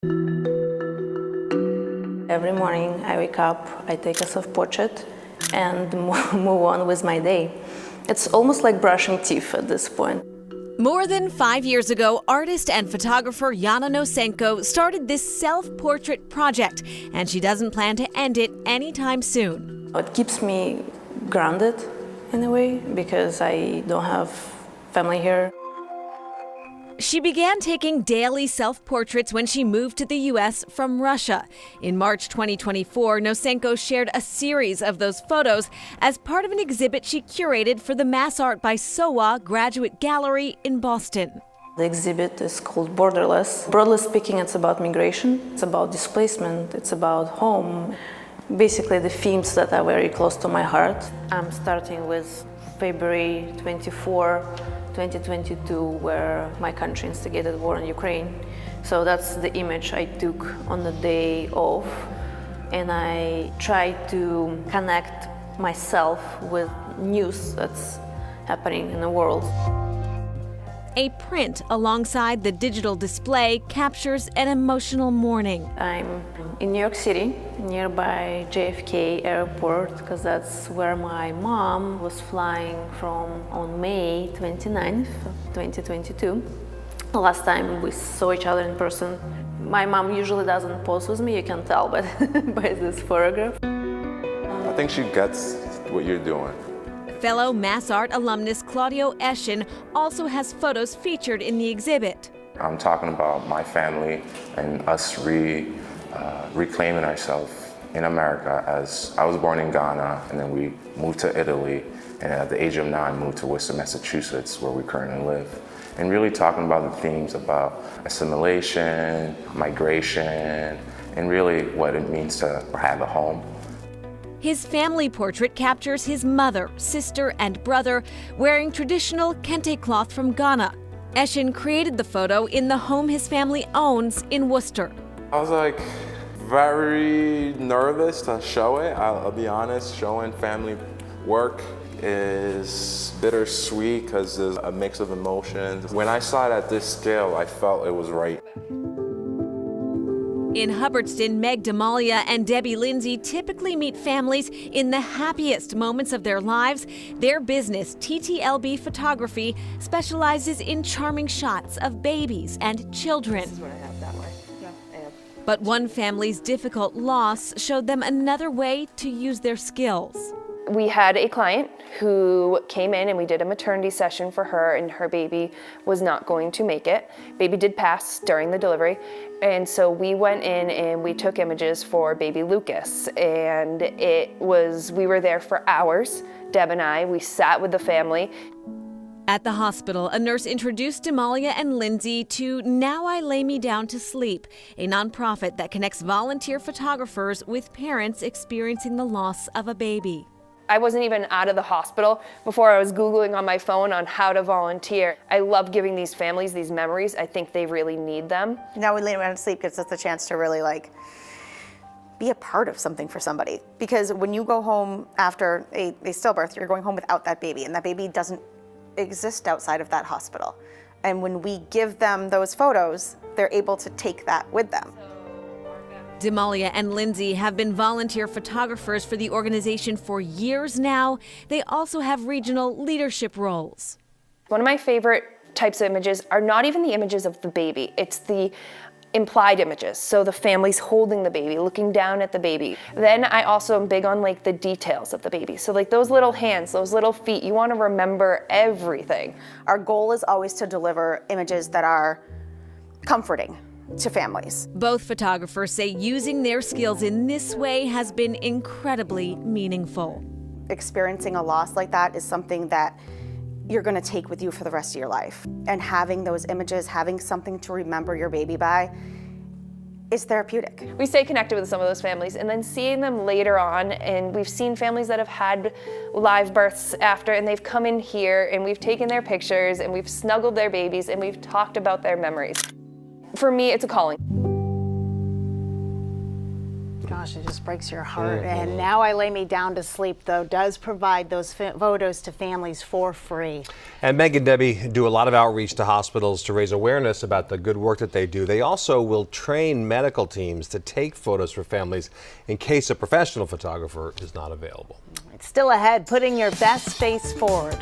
Every morning I wake up, I take a self-portrait and move on with my day. It's almost like brushing teeth at this point. More than 5 years ago, artist and photographer Yana Nosenko started this self-portrait project, and she doesn't plan to end it anytime soon. It keeps me grounded in a way because I don't have family here. She began taking daily self-portraits when she moved to the U.S. from Russia. In March 2024, Nosenko shared a series of those photos as part of an exhibit she curated for the Mass Art by SOA Graduate Gallery in Boston. The exhibit is called Borderless. Broadly speaking, it's about migration, it's about displacement, it's about home. Basically, the themes that are very close to my heart. I'm starting with February 24, 2022, where my country instigated war in Ukraine. So that's the image I took on the day of, and I tried to connect myself with news that's happening in the world. A print alongside the digital display captures an emotional morning. I'm in New York City, nearby JFK airport, because that's where my mom was flying from on May 29th, 2022. The last time we saw each other in person. My mom usually doesn't pose with me, you can tell by this photograph. I think she gets what you're doing. Fellow Mass Art alumnus Claudio Eschen also has photos featured in the exhibit. I'm talking about my family and us reclaiming ourselves in America. As I was born in Ghana, and then we moved to Italy, and at the age of 9 moved to Worcester, Massachusetts, where we currently live. And really talking about the themes about assimilation, migration, and really what it means to have a home. His family portrait captures his mother, sister, and brother wearing traditional kente cloth from Ghana. Eschen created the photo in the home his family owns in Worcester. I was like very nervous to show it. I'll be honest, showing family work is bittersweet because there's a mix of emotions. When I saw it at this scale, I felt it was right. In Hubbardston, Meg Demalia and Debbie Lindsay typically meet families in the happiest moments of their lives. Their business, TTLB Photography, specializes in charming shots of babies and children. This is what I have that way. Yeah. But one family's difficult loss showed them another way to use their skills. We had a client who came in and we did a maternity session for her, and her baby was not going to make it. Baby did pass during the delivery, and so we went in and we took images for baby Lucas, and we were there for hours. Deb and I, we sat with the family. At the hospital, a nurse introduced Demalia and Lindsay to Now I Lay Me Down to Sleep, a nonprofit that connects volunteer photographers with parents experiencing the loss of a baby. I wasn't even out of the hospital before I was Googling on my phone on how to volunteer. I love giving these families these memories. I think they really need them. Now We Lay Down to Sleep gives us the chance to really be a part of something for somebody. Because when you go home after a stillbirth, you're going home without that baby, and that baby doesn't exist outside of that hospital. And when we give them those photos, they're able to take that with them. Demalia and Lindsay have been volunteer photographers for the organization for years now. They also have regional leadership roles. One of my favorite types of images are not even the images of the baby, it's the implied images. So the family's holding the baby, looking down at the baby. Then I also am big on the details of the baby. So those little hands, those little feet, you want to remember everything. Our goal is always to deliver images that are comforting to families. Both photographers say using their skills in this way has been incredibly meaningful. Experiencing a loss like that is something that you're going to take with you for the rest of your life. And having those images, having something to remember your baby by, is therapeutic. We stay connected with some of those families, and then seeing them later on, and we've seen families that have had live births after, and they've come in here and we've taken their pictures and we've snuggled their babies and we've talked about their memories. For me, it's a calling. Gosh, it just breaks your heart. And Now I Lay Me Down to Sleep, though, does provide those photos to families for free. And Meg and Debbie do a lot of outreach to hospitals to raise awareness about the good work that they do. They also will train medical teams to take photos for families in case a professional photographer is not available. It's still ahead, putting your best face forward.